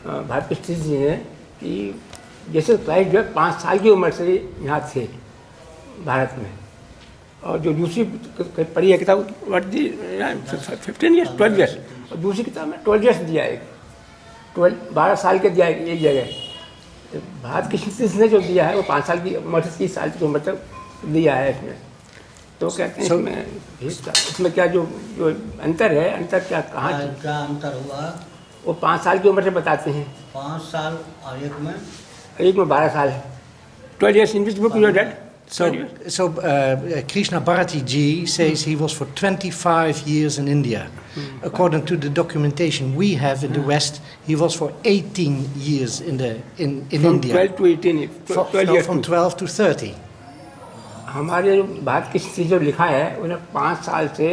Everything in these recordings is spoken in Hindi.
भारत की स्थिति है कि जैसे क्लाइव जो है 5 साल की उम्र से यहाँ थे भारत में, और जो दूसरी पढ़ी है किताब 15 ईयर्स 12 ईयर्स, और दूसरी किताब में 12 ईयर्स दिया है, 12 साल के दिया है एक जगह। भारत की स्थिति ने जो दिया है वो 5 साल की उम्र से 30 साल की उम्र तक दिया है इसमें। तो कहते हैं इसमें क्या जो अंतर है, अंतर क्या कहाँ क्या अंतर हुआ? वो 5 साल की उम्र से बताते हैं। 5 साल और एक में 12 साल है। 12 years in which book you read? So Krishna Bharati Ji says he was for 25 years in India. According to the documentation we have in the West, he was for 18 years in from India. 12 to 18, 12 years from 12 to 30. हमारे जो भारत की स्थिति जो लिखा है उन्हें 5 साल से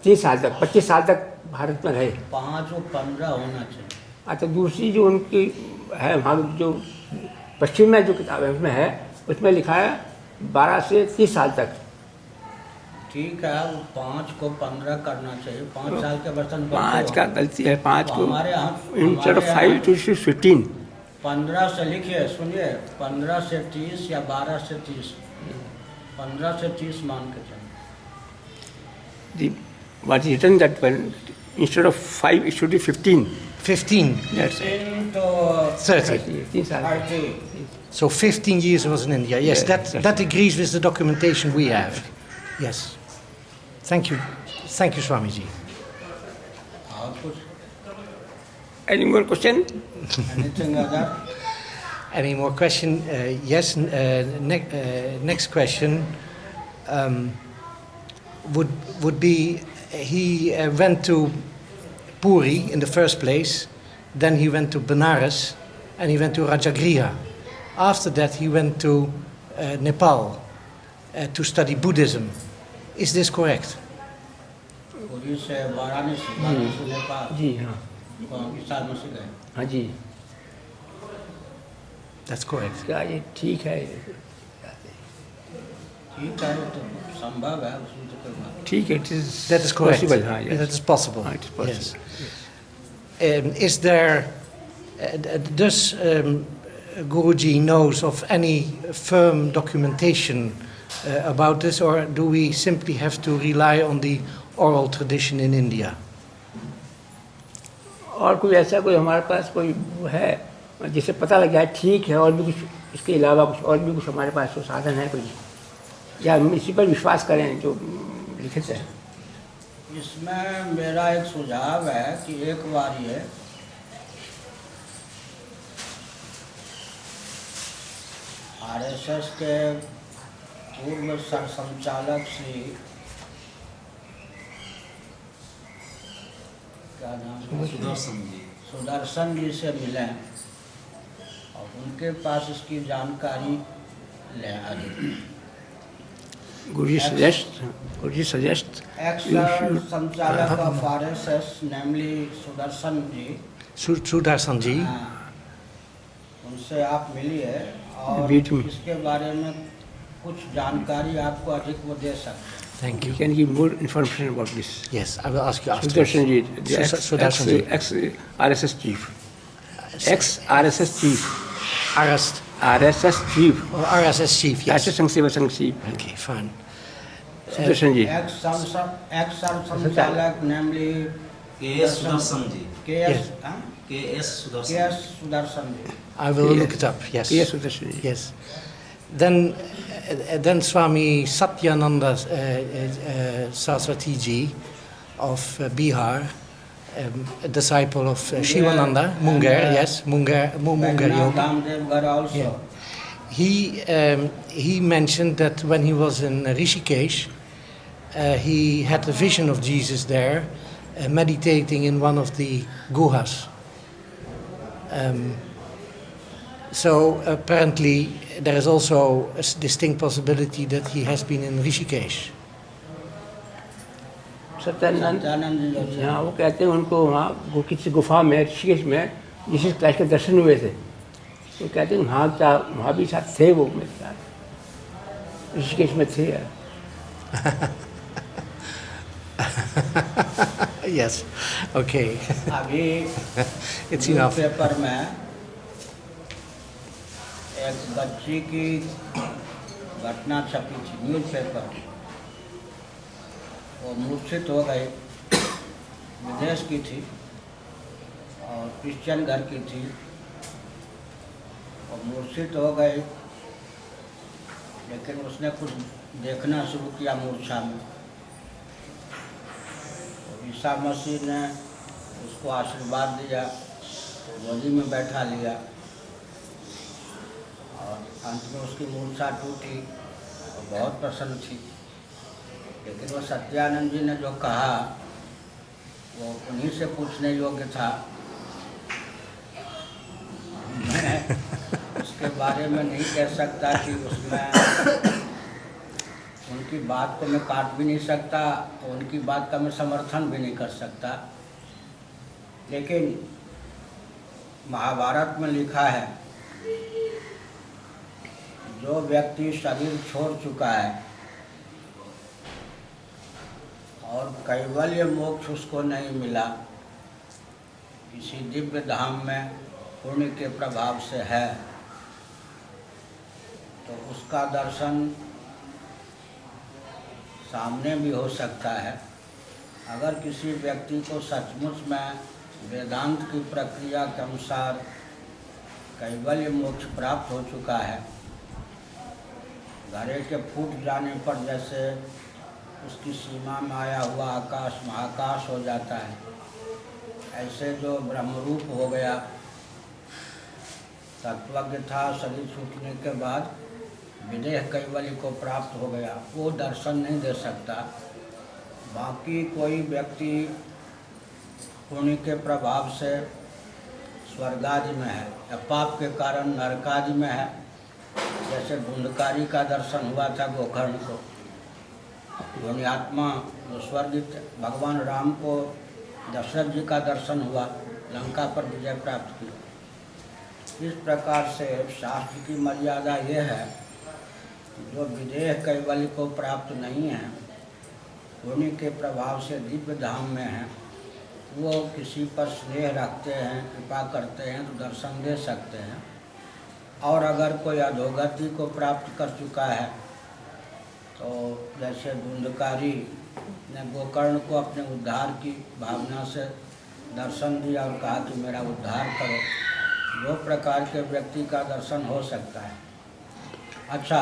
30 साल तक 25 साल तक भारत में रहे। 5 और 15 होना चाहिए। अच्छा, दूसरी जो उनकी है वहाँ जो पश्चिम में जो किताब है उसमें उसमें लिखा है 12 से 30 साल तक। ठीक है, वो 5 को 15 करना चाहिए। 5 साल के बर्तन 5 का गलती है, 5 को हमारे यहाँ इंस्टेड ऑफ 5 to 15। 15 से लिखिए, सुनिए, 15 से 30 या 12 से 30, 15 से 30 मान के चलिए। What is written that when instead of 5 it should be 15. 15. That's 15 to 30. 30 साल। 30। So 15 years was in India. Yes, that agrees with the documentation we have. Yes. Thank you. Thank you, Swamiji. और कुछ? Any more question? Anything other? Any more question? Yes. Next question would be he went to Puri in the first place, then he went to Benares, and he went to Rajagriha. After that, he went to Nepal to study Buddhism. Is this correct? Puri से वाराणसी नेपाल। जी हाँ। विशाल मसीह गए। हाँ जी। That's correct. क्या ये ठीक है? ठीक है, तो संभव है, उसमें तो कोई बात ठीक है, that is correct. possible, हाँ, yes. That is possible. हाँ, it is possible. Yes. Is there? Does Guruji knows of any firm documentation about this, or do we simply have to rely on the oral tradition in India? और कोई ऐसा कोई हमारे पास कोई है जिससे पता लग जाए ठीक है, और भी कुछ इसके अलावा कुछ और भी कुछ हमारे पास तो साधन है कोई, या हम इसी पर विश्वास करें जो लिखित है? इसमें मेरा एक सुझाव है कि एक बार ये आरएसएस के पूर्व सरसंचालक श्री क्या नाम है, सुदर्शन जी से मिलें और उनके पास इसकी जानकारी लें आगे। Guruji suggest एक्स संचालक of RSS namely Sudarshan ji, Sudarshan ji. हाँ, उनसे आप मिलिए और Meet me. इसके बारे में कुछ जानकारी आपको अधिक वो दे सकते हैं। Thank you you. can give more information about this. Yes, I will ask you after. Sudarshan ji, the Sudarshan ji. ex RSS chief, ex RSS chief, Arrest. RSS chief, Or RSS chief, yes. राष्ट्रीय संघ सेवा संघ chief, Okay, fine. Sudarshan ji. Ex संचालक namely K S. Sudarshan ji. K S. K S. Sudarshan. K S. Sudarshan ji. I will look it up, yes. Yes, Sudarshan ji। Yes. Then Swami Satyananda Saraswati ji of Bihar, a disciple of Shivananda, Munger, yes, Munger Yoga. Ramdevgarh also. Yeah. He mentioned that when he was in Rishikesh, he had a vision of Jesus there, meditating in one of the guhas. So apparently there is also a distinct possibility that he has been in Rishikesh. Satyanand Satyanand ji जो थे। हाँ, वो कहते हैं उनको वहाँ किसी गुफा में ऋषिकेश में जीसस क्राइस्ट के दर्शन हुए थे, तो कहते हैं वहाँ भी साथ थे वो मेरे साथ ऋषिकेश में थे। Yes. Okay. अभी It's enough. पेपर में एक बच्ची की घटना छपी थी, न्यूज़ पेपर। वो मूर्छित हो गई, विदेश की थी और क्रिश्चियन घर की थी। और मूर्छित हो गई, लेकिन उसने कुछ देखना शुरू किया मूर्छा में। ईसा मसीह ने उसको आशीर्वाद दिया, गोदी में बैठा लिया और अंत में उसकी मूर्छा टूटी और बहुत प्रसन्न थी। लेकिन वो सत्यानंद जी ने जो कहा वो उन्हीं से पूछने योग्य था। मैं उसके बारे में नहीं कह सकता कि उसमें उनकी बात को मैं काट भी नहीं सकता, उनकी बात का मैं समर्थन भी नहीं कर सकता। लेकिन महाभारत में लिखा है, जो व्यक्ति शरीर छोड़ चुका है और कैवल्य मोक्ष उसको नहीं मिला, किसी दिव्य धाम में पुण्य के प्रभाव से है, तो उसका दर्शन सामने भी हो सकता है। अगर किसी व्यक्ति को सचमुच में वेदांत की प्रक्रिया के अनुसार कैवल्य मोक्ष प्राप्त हो चुका है, घड़े के फूट जाने पर जैसे उसकी सीमा में आया हुआ आकाश महाकाश हो जाता है, ऐसे जो ब्रह्मरूप हो गया, तत्वज्ञ था, शरीर छूटने के बाद विदेह कैवल्य को प्राप्त हो गया, वो दर्शन नहीं दे सकता। बाकी कोई व्यक्ति पुण्य के प्रभाव से स्वर्गादि में है या पाप के कारण नरकादि में है, जैसे धुंधकारी का दर्शन हुआ था गोकर्ण को। धुनियात्मा जो स्वर्गित भगवान राम को दशरथ जी का दर्शन हुआ, लंका पर विजय प्राप्त की। इस प्रकार से शास्त्र की मर्यादा ये है, जो विदेह कैवल्य को प्राप्त नहीं है, पुण्य के प्रभाव से दिव्य धाम में है, वो किसी पर स्नेह रखते हैं, कृपा करते हैं तो दर्शन दे सकते हैं। और अगर कोई अधोगति को प्राप्त कर चुका है, तो जैसे धुंधकारी ने गोकर्ण को अपने उद्धार की भावना से दर्शन दिया और कहा कि मेरा उद्धार करो, दो प्रकार के व्यक्ति का दर्शन हो सकता है। अच्छा,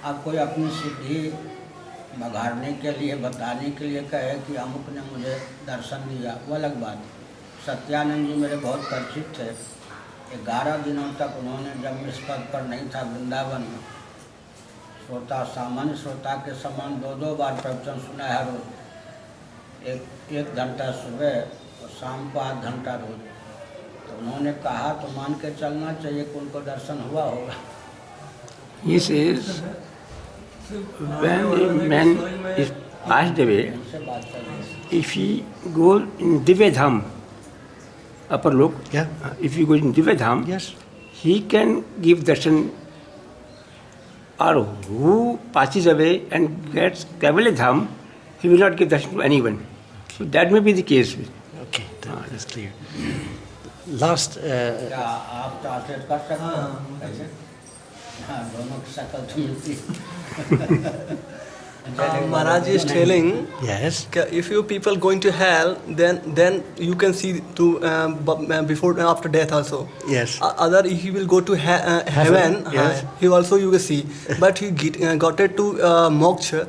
अब कोई अपनी सिद्धि बघाड़ने के लिए, बताने के लिए कहे कि अमुक ने मुझे दर्शन दिया, वो अलग बात है। सत्यानंद जी मेरे बहुत परिचित थे। 11 दिनों तक उन्होंने, जब मैं इस पद पर नहीं था, वृंदावन में श्रोता, सामान्य श्रोता के समान 2-2 बार प्रवचन सुना है रोज, एक घंटा सुबह और शाम को 8 घंटा रोज। तो उन्होंने कहा तो मान के चलना चाहिए कि उनको दर्शन हुआ होगा। He says, when a man is passed away, if he goes in Divya Dham, upper lok, if he goes in Divya Dham, Yes. he can give darshan, or who passes away and gets Kaivalya Dham, he will not give darshan to anyone. So that may be the case. Okay, that's clear. Last. क्या आप ट्रांसलेट कर सकते हो? कैसे? हाँ, दोनों की शक्ल तो मिलती है। Maharaj is telling, Yes. if you people going to hell, then you can see to before and after death also. Yes. Other he will go to heaven. Yes. He also you will see, but he got it to moksha.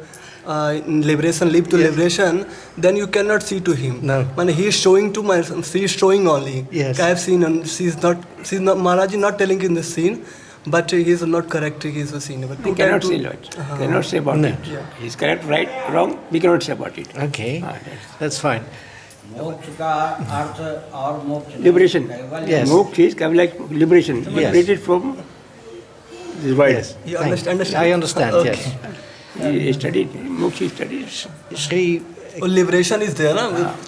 Liberation, live to liberation, then you cannot see to him. No. When he is showing to my, she is showing only. Yes. I have seen, and she's not. Maharaj is not telling in the scene, but he is not correct. He is a scene. But We cannot say lot. Cannot say about No. it. He's correct, right, wrong. We cannot say about it. Okay, That's that's fine. मोक्ष का अर्थ और मोक्ष नहीं, liberation. Kaivalya. Yes. Moksha is kind of like liberation. Liberated from this world. Yes. You Thank- understand? I understand. Okay. Yes. He studied. Moksha studied. Sri. Liberation is there, na?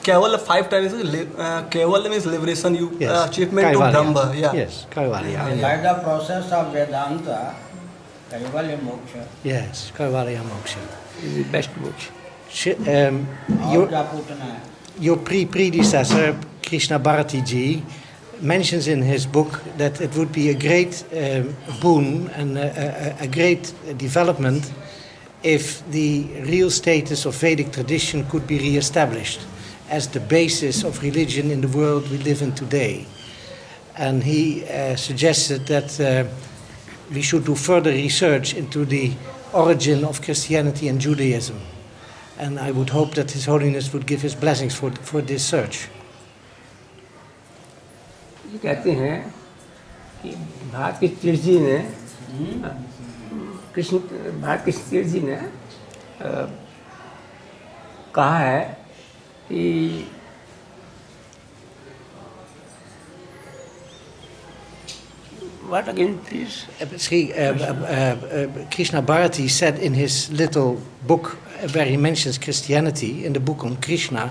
Keval 5 times. Keval means liberation. You Yes. achievement to Kaivalya. Brahma. Yeah. Yes. Kaivalya. By the process of Vedanta, कैवल्य मोक्ष। Yes. Kaivalya moksha. Is the best moksha. Sh- और your, क्या पूछना है? your predecessor, Krishna Bharati Ji, mentions in his book that it would be a great boon and a great development if the real status of Vedic tradition could be re-established as the basis of religion in the world we live in today. And he suggested that we should do further research into the origin of Christianity and Judaism. And I would hope that His Holiness would give his blessings for this search. ये कहते हैं कि भारत के तीर्थ जी ने भारत के तीर्थ जी ने कहा है कि what again please? Krishna Bharati said in his little book where he mentions Christianity, in the book on Krishna,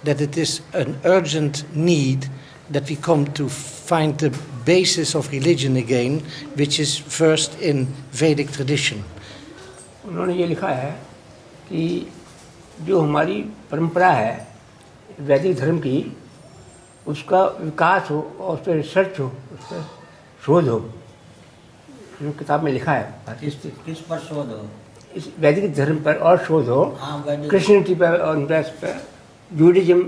that it is an urgent need that we come to find the basis of religion again, which is first in Vedic tradition. उन्होंने ये लिखा है कि जो हमारी परंपरा है वैदिक धर्म की, उसका विकास हो और उस पर रिसर्च हो, उस पर शोध हो. किताब में लिखा है किस पर शोध हो? इस वैदिक धर्म पर और शोध हो, क्रिश्चियनिटी पर और पर, जूडिज्म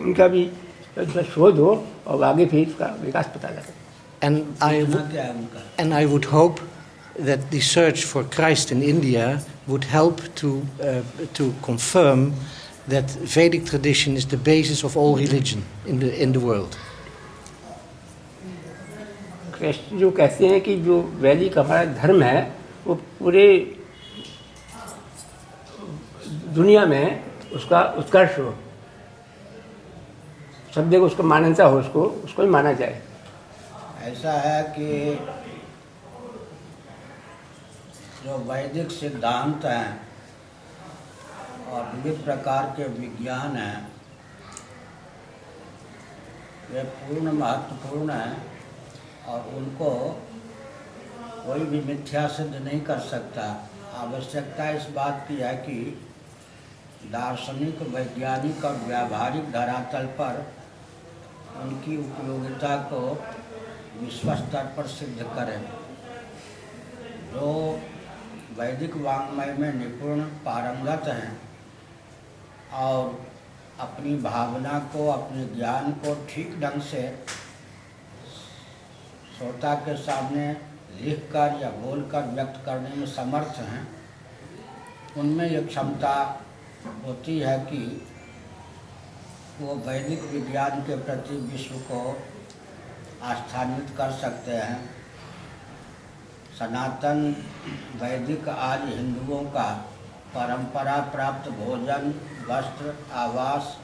उनका भी शोध हो और आगे फिर इसका विकास पता लगे. And I would hope that the search for Christ in India would help to confirm that Vedic tradition is the basis of all religion in the world. जो कहते हैं कि जो वैदिक हमारा धर्म है वो पूरे दुनिया में उसका उत्कर्ष हो, सब जगह उसको मान्यता हो, उसको ही माना जाए. ऐसा है कि जो वैदिक सिद्धांत हैं और विविध प्रकार के विज्ञान हैं वे पूर्ण महत्वपूर्ण हैं और उनको कोई भी मिथ्या सिद्ध नहीं कर सकता. आवश्यकता इस बात की है कि दार्शनिक, वैज्ञानिक और व्यावहारिक धरातल पर उनकी उपयोगिता को विश्व स्तर पर सिद्ध करें. जो वैदिक वाङ्मय में निपुण पारंगत हैं और अपनी भावना को, अपने ज्ञान को ठीक ढंग से श्रोता के सामने लिखकर या बोलकर व्यक्त करने में समर्थ हैं, उनमें ये क्षमता होती है कि वो वैदिक विज्ञान के प्रति विश्व को आस्थान्वित कर सकते हैं. सनातन वैदिक आज हिंदुओं का परंपरा प्राप्त भोजन, वस्त्र, आवास,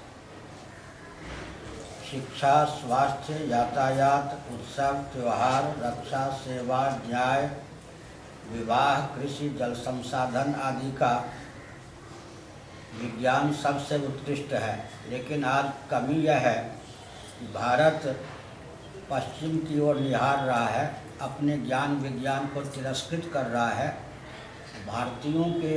शिक्षा, स्वास्थ्य, यातायात, उत्सव, त्यौहार, रक्षा, सेवा, न्याय, विवाह, कृषि, जल संसाधन आदि का विज्ञान सबसे उत्कृष्ट है. लेकिन आज कमी यह है कि भारत पश्चिम की ओर निहार रहा है, अपने ज्ञान विज्ञान को तिरस्कृत कर रहा है. भारतीयों के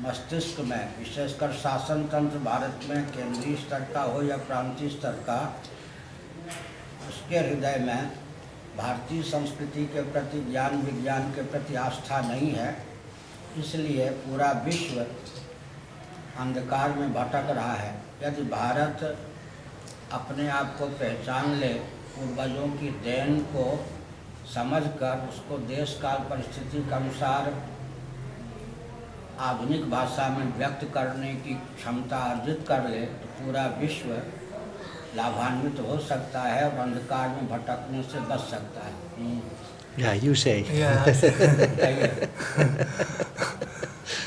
मस्तिष्क में, विशेषकर शासन तंत्र भारत में केंद्रीय स्तर का हो या प्रांतीय स्तर का, उसके हृदय में भारतीय संस्कृति के प्रति, ज्ञान विज्ञान के प्रति आस्था नहीं है. इसलिए पूरा विश्व अंधकार में भटक रहा है. यदि भारत अपने आप को पहचान ले, पूर्वजों की देन को समझकर उसको देश काल परिस्थिति के अनुसार आधुनिक भाषा में व्यक्त करने की क्षमता अर्जित कर ले, तो पूरा विश्व लाभान्वित हो सकता है और अंधकार में भटकने से बच सकता है. Yeah, you say.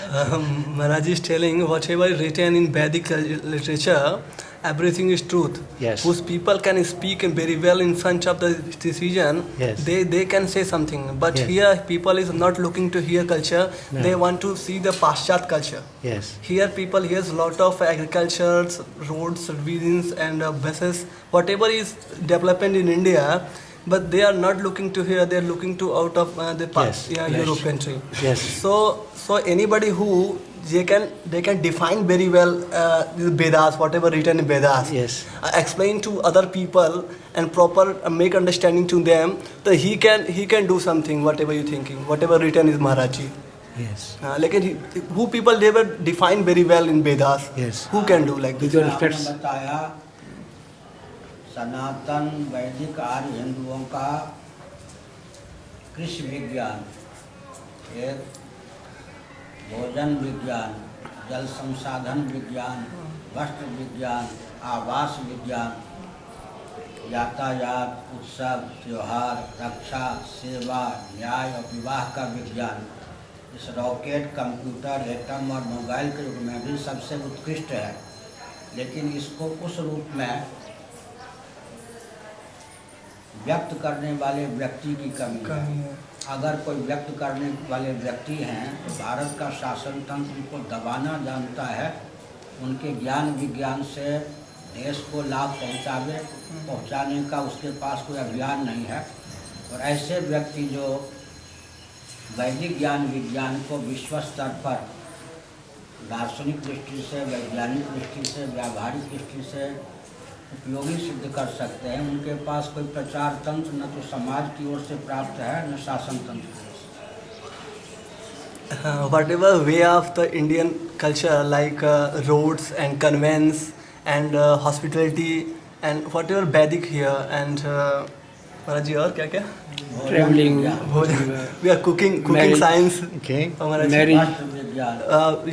Maharaj is telling whatever is written in Vedic literature, everything is truth. Yes. Whose people can speak very well in front of the decision, yes. they can say something. But yes. here people is not looking to hear culture, no. They want to see the Paschat culture. Yes. Here people hears lot of agriculture, roads, buildings and buses, whatever is development in India, but they are not looking to here, they are looking to out of the Yes. Europe country. Yes. So anybody who they can define very well the Vedas, whatever written in Vedas. Yes. Explain to other people and proper make understanding to them that he can do something, whatever you thinking, whatever written is Maharaji. Yes. Lekin who people never define very well in Vedas. Yes. Who can do like this? With your आपने respects. बताया सनातन वैदिक आर्य हिंदुओं का कृषि विज्ञान, एक भोजन विज्ञान, जल संसाधन विज्ञान, वस्त्र विज्ञान, आवास विज्ञान, यातायात, उत्सव, त्योहार, रक्षा, सेवा, न्याय और विवाह का विज्ञान इस रॉकेट, कंप्यूटर, एटम और मोबाइल के युग में भी सबसे उत्कृष्ट है। लेकिन इसको उस रूप में व्यक्त करने वाले व्यक्ति की कमी है। अगर कोई व्यक्त करने वाले व्यक्ति हैं तो भारत का शासन तंत्र उनको दबाना जानता है, उनके ज्ञान विज्ञान से देश को लाभ पहुंचाने का उसके पास कोई अभियान नहीं है। और ऐसे व्यक्ति जो वैदिक ज्ञान विज्ञान को विश्व स्तर पर दार्शनिक दृष्टि से, वैज्ञानिक दृष्टि से, व्यावहारिक दृष्टि से उपयोगी सिद्ध कर सकते हैं, उनके पास कोई प्रचार तंत्र न तो समाज की ओर से प्राप्त है न शासन तंत्र की ओर से। Whatever way of the Indian culture like roads and convents and hospitality and whatever Vedic here and Maharaji और क्या क्या Traveling. we are cooking Marriage. science. Okay. Maharaji. Marriage. वस्त्र विज्ञान,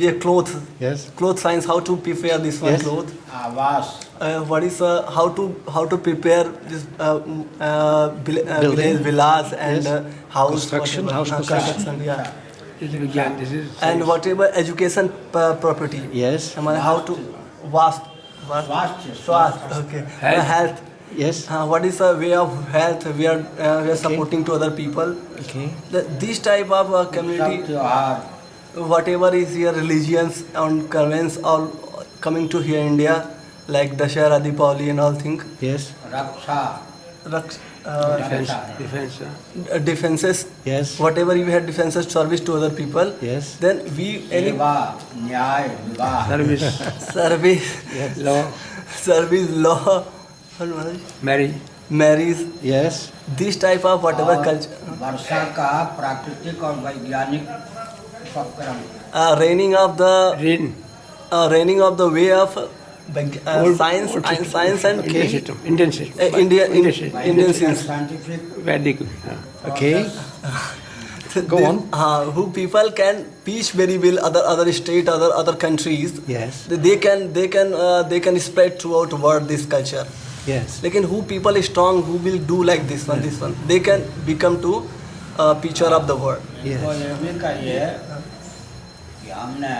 Yeah, clothes. Yes. Cloth science, how to prepare this one Yes. cloth. आवास, What is how to prepare this village villas and Yes. house Construction, whatever. house construction. Yeah. This is Vigyan, this is And science. whatever education property. Yes. How to स्वास्थ्य, Swasth. Okay. Health. Health. Yes. What is the way of health we are supporting to other people. Okay. This type of सब community, त्योहार, whatever is your religions on convents all coming to here India like Dashera, Deepavali and all things. Yes. Raksha, defense. Defense. Defenses. Yes. Whatever you had defenses service to other people. Yes. Then we any सेवा, न्याय, विवाह, Service. service Law. service law Marriage. marriage Yes. this type of whatever और culture वर्षा का प्राकृतिक और वैज्ञानिक उपक्रम, raining of the way of Old- science old and system. science and Indian system. Indian system. Indian system. Indian science. Scientific Vedic. Okay. Go on. Who people can teach very well other state other countries. Yes. They can spread throughout world this culture. Yes. Lekin who people is strong who will do like this one they can become to picture of the world. Yes. तो ये भी कहिए कि हमने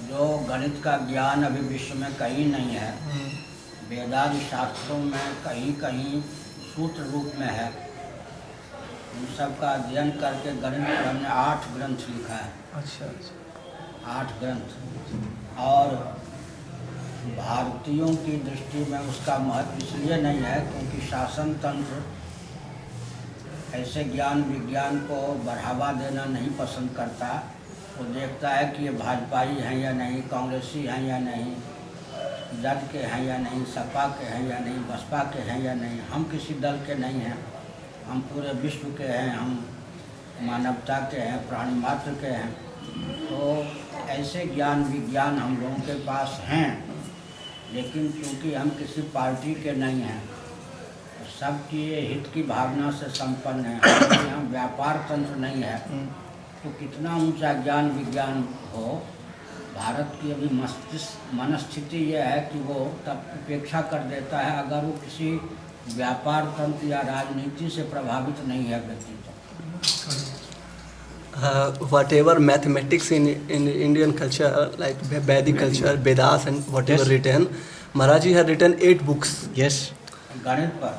जो गणित का ज्ञान अभी विश्व में कहीं नहीं है, वेदादि शास्त्रों में कहीं कहीं सूत्र रूप में है, उन सब का अध्ययन करके गणित पर हमने 8 ग्रंथ लिखा है। अच्छा 8 ग्रंथ। और भारतीयों की दृष्टि में उसका महत्व इसलिए नहीं है क्योंकि शासन तंत्र ऐसे ज्ञान विज्ञान को बढ़ावा देना नहीं पसंद करता। वो देखता है कि ये भाजपाई हैं या नहीं, कांग्रेसी हैं या नहीं, जद के हैं या नहीं, सपा के हैं या नहीं, बसपा के हैं या नहीं। हम किसी दल के नहीं हैं, हम पूरे विश्व के हैं, हम मानवता के हैं, प्राणी मात्र के हैं। तो ऐसे ज्ञान विज्ञान हम लोगों के पास हैं, लेकिन चूँकि हम किसी पार्टी के नहीं हैं, सबकी हित की भावना से संपन्न है, हमारे यहाँ व्यापार तंत्र नहीं है, तो कितना ऊंचा ज्ञान विज्ञान हो, भारत की अभी मनस्थिति यह है कि वो तब उपेक्षा कर देता है अगर वो किसी व्यापार तंत्र या राजनीति से प्रभावित नहीं है व्यक्ति तो। Whatever mathematics in Indian culture like Vedic culture, Vedas and whatever Yes. written, Maharaji had written 8 books. Yes. गणित पर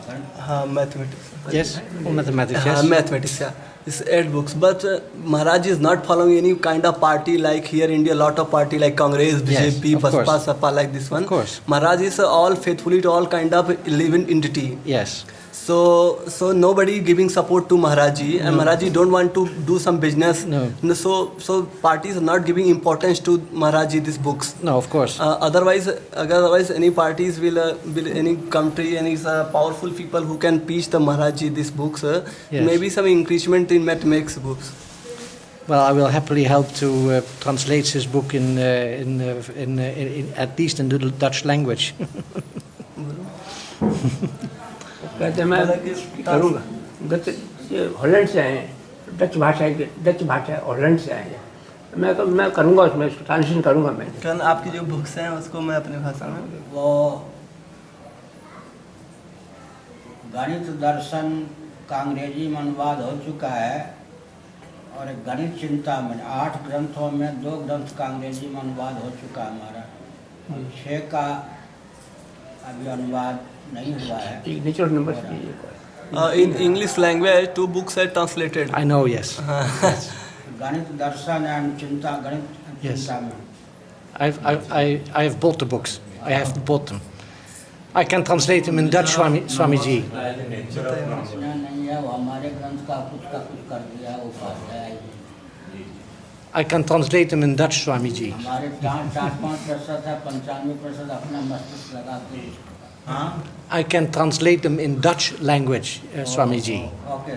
Mathematics. Yes. Or mathematics. Yes. Mathematics, yeah. It's 8 books, but Maharaj is not following any kind of party like here India, lot of party like Congress, Yes, BJP, of course. Baspa, Sapa, like this one. Of course. Maharaj is all faithfully to all kind of living entity. Yes. So nobody giving support to Maharaji, and Maharaji don't want to do some business. No. So parties are not giving importance to Maharaji these books. No, of course. Otherwise any parties will any country, any powerful people who can teach the Maharaji these books. Yes. Maybe some increasement in mathematics books. Well, I will happily help to translate his book in at least in the Dutch language. कहते हैं मैं करूँगा। ये हॉलैंड से आए हैं, डच भाषा है, हॉलैंड से आए हैं। मैं करूँगा, उसमें उसको ट्रांसलेशन करूँगा मैं। कल आपकी जो बुक्स हैं उसको मैं अपनी भाषा में वो गणित दर्शन का अंग्रेजी में अनुवाद हो चुका है, और एक गणित चिंतामणि 8 ग्रंथों में 2 ग्रंथ का अंग्रेजी में अनुवाद हो चुका है हमारा, 6 का अभी अनुवाद नहीं हुआ है। Natural number in English language 2 books are translated. I know, yes. गणित दर्शन एंड गणित Yes. Chintamani. I have bought the books. I have bought them. I can translate them in Dutch, Swamiji. नहीं है, वो हमारे ग्रंथ का कुछ कर दिया है Upadhyay ji. I can translate them in Dutch, Swamiji. हमारे 4-5% है, 95% अपना मस्तिष्क लगा के। हाँ I can translate them in Dutch language, Swamiji. Okay.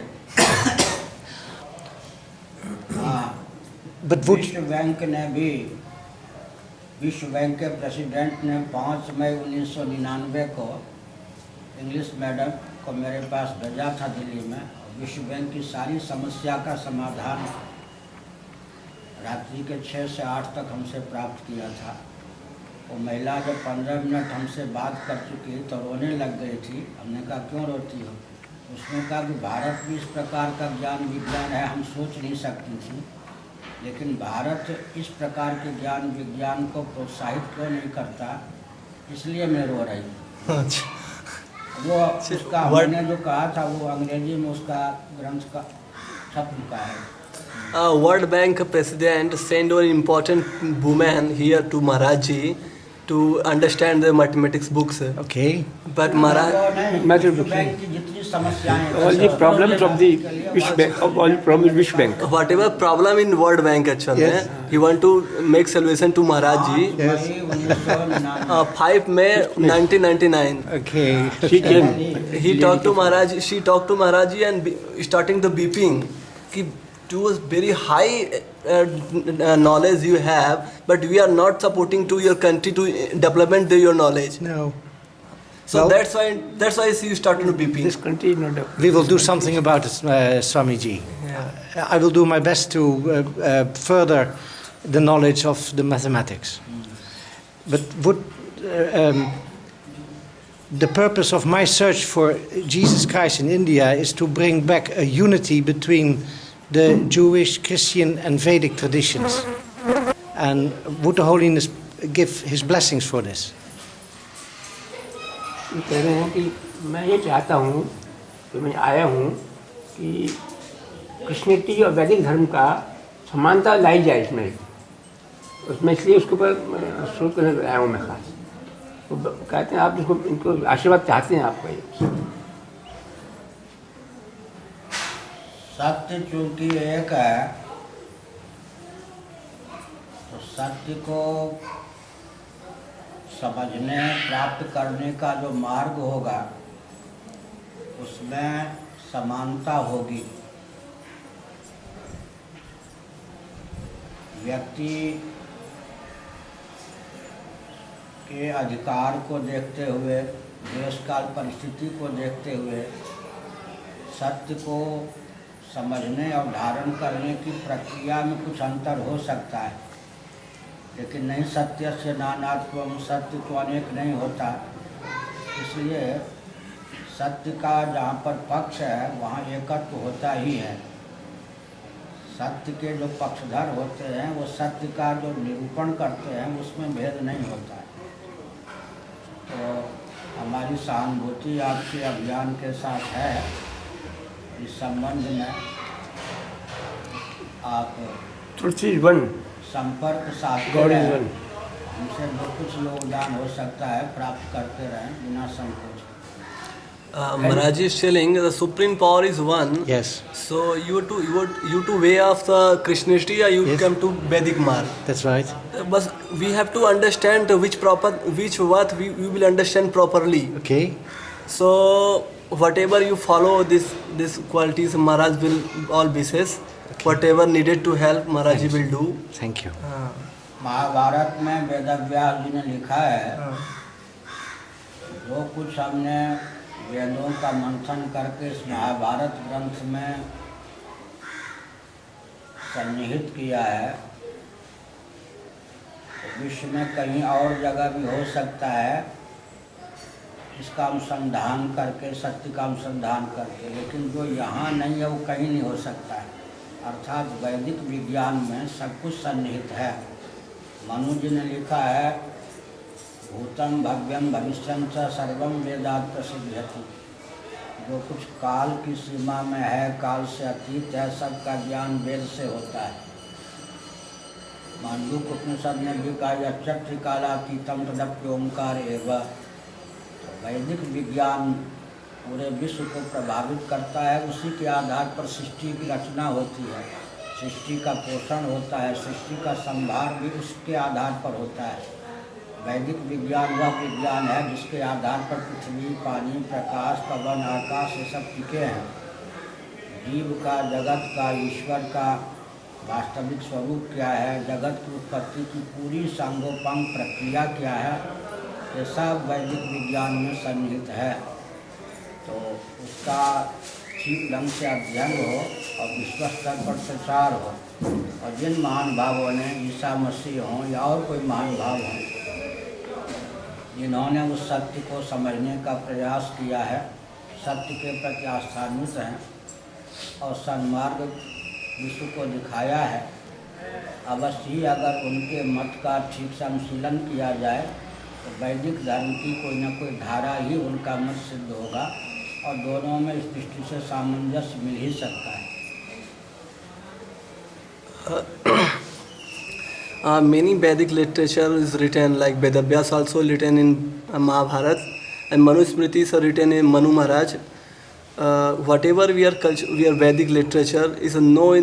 हाँ, But would विश्व बैंक के प्रेसिडेंट ने 5 मई 1999 को इंग्लिश मैडम को मेरे पास भेजा था दिल्ली में। विश्व बैंक की सारी समस्या का समाधान रात्रि के 6 से 8 तक हमसे प्राप्त किया था। वो महिला जब 15 मिनट हमसे बात कर चुकी तो रोने लग गई थी। हमने कहा क्यों रोती हो? उसने कहा कि भारत भी इस प्रकार का ज्ञान विज्ञान है, हम सोच नहीं सकती थी, लेकिन भारत इस प्रकार के ज्ञान विज्ञान को प्रोत्साहित क्यों नहीं करता, इसलिए मैं रो रही हूँ। वो उसका मैंने जो कहा था वो अंग्रेजी में उसका ग्रंथ का छप चुका है। World Bank president sent an important woman here to Maharaji to understand the mathematics books. okay. But Maharaj, विश्व बैंक की जितनी समस्याएं हैं, All the problems of the Wish Bank, of all problems Wish Bank. whatever problem in World Bank actually, Yes. he want to make solution to Maharaji. 5 May 1999. Okay. She came. He talked to Maharaji. She talked to Maharaji and starting the beeping. Ki to a very high knowledge you have, but we are not supporting to your country to development your knowledge. No. So Well- that's why she started to beeping. This country is not We will do something about it, Swamiji. I will do my best to further the knowledge of the mathematics. But the purpose of my search for Jesus Christ in India is to bring back a unity between the Jewish, Christian and Vedic traditions. And would the Holiness give his blessings for this? ये कह रहे हैं कि मैं ये चाहता हूँ कि मैं आया हूँ कि क्रिश्चियनिटी और वैदिक धर्म का समानता लाई जाए उसमें इसलिए उसके ऊपर शुरू करने आया हूँ मैं खास। तो कहते हैं आप इसको इनको आशीर्वाद चाहते हैं आपका ये। सत्य चूंकि एक है, तो सत्य को समझने प्राप्त करने का जो मार्ग होगा उसमें समानता होगी। व्यक्ति के अधिकार को देखते हुए, देश काल परिस्थिति को देखते हुए सत्य को समझने और धारण करने की प्रक्रिया में कुछ अंतर हो सकता है, लेकिन नहीं सत्य से नानात्वम, सत्य तो अनेक नहीं होता। इसलिए सत्य का जहाँ पर पक्ष है वहाँ एकत्व होता ही है। सत्य के जो पक्षधर होते हैं वो सत्य का जो निरूपण करते हैं उसमें भेद नहीं होता है। तो हमारी सहानुभूति आपके अभियान के साथ है इस संबंध में। आप तुलसी वन संपर्क साधते गॉड इज रहें, वन। उनसे जो कुछ योगदान हो सकता है प्राप्त करते रहें बिना संकोच। Maharaj is telling the supreme power is one. Yes, So you to way of the Krishnishti, or you Yes. come to Vedic marg. that's right. But we have to understand which what we will understand properly. Okay. So whatever you follow this qualities, Maharaj will all basis. Whatever needed to help, Maharaj Thanks. will do. Thank you. Mahabharat में वेदव्यास जी ने लिखा है, जो कुछ हमने वेदों का मंथन करके इस महाभारत ग्रंथ में सन्निहित किया है, विश्व में कहीं और जगह भी हो सकता है इसका अनुसंधान करके, सत्य का अनुसंधान करके, लेकिन जो यहाँ नहीं है वो कहीं नहीं हो सकता है। अर्थात वैदिक विज्ञान में सब कुछ सन्निहित है। मनु जी ने लिखा है, भूतम भव्यम भविष्यं च सर्वम वेदात् प्रसिद्ध्यति। जो कुछ काल की सीमा में है, काल से अतीत है, सबका ज्ञान वेद से होता है। मांडूक्य उपनिषद ने भी कहा, यच्च त्रिकालातीतम तदप्योंकार एव। वैदिक विज्ञान पूरे विश्व को प्रभावित करता है, उसी के आधार पर सृष्टि की रचना होती है, सृष्टि का पोषण होता है, सृष्टि का संभार भी उसके आधार पर होता है। वैदिक विज्ञान वह विज्ञान है जिसके आधार पर पृथ्वी, पानी, प्रकाश, पवन, आकाश ये सब टिके हैं। जीव का, जगत का, ईश्वर का वास्तविक स्वरूप क्या है, जगत की उत्पत्ति की पूरी सांगोपांग प्रक्रिया क्या है, ये सब वैदिक विज्ञान में सन्निहित है। तो उसका ठीक ढंग से अध्ययन हो और विश्व स्तर पर प्रचार हो, और जिन महान भावों ने, ईसा मसीह हों या और कोई महान भाव हों, जिन्होंने उस सत्य को समझने का प्रयास किया है, सत्य के प्रति आस्थान्वित हैं और सन्मार्ग विश्व को दिखाया है, अवश्य ही अगर उनके मत का ठीक से अनुशीलन किया जाए तो वैदिक धर्म की कोई न कोई धारा ही उनका मत सिद्ध होगा, और दोनों में इस दृष्टि से सामंजस्य मिल ही सकता है। Many Vedic literature is written, like Vedavyas also written in Mahabharata, and Manusmritis are written in Manu Maharaj. Whatever we are Vedic literature is no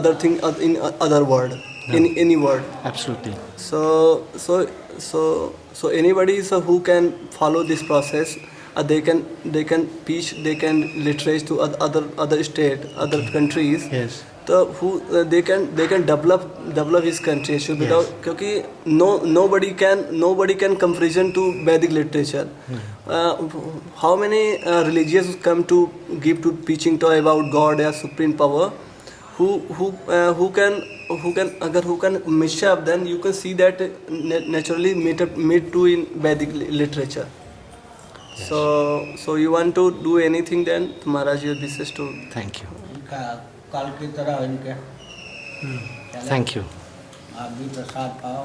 other thing in other word, in any word. Absolutely. So anybody who can follow this process, they can teach, they can literate to other state, other countries. Yes. तो they can develop his country without, क्योंकि nobody can comparison to Vedic literature. How many religions come to give to teaching to about God as supreme power, who can mischief, then you can see that naturally meet to in Vedic literature. Yes. So you want to do anything, then Maharaj your wishes to. Thank you. इनका कल की तरह इनके Thank you. आप भी प्रसाद पाओ।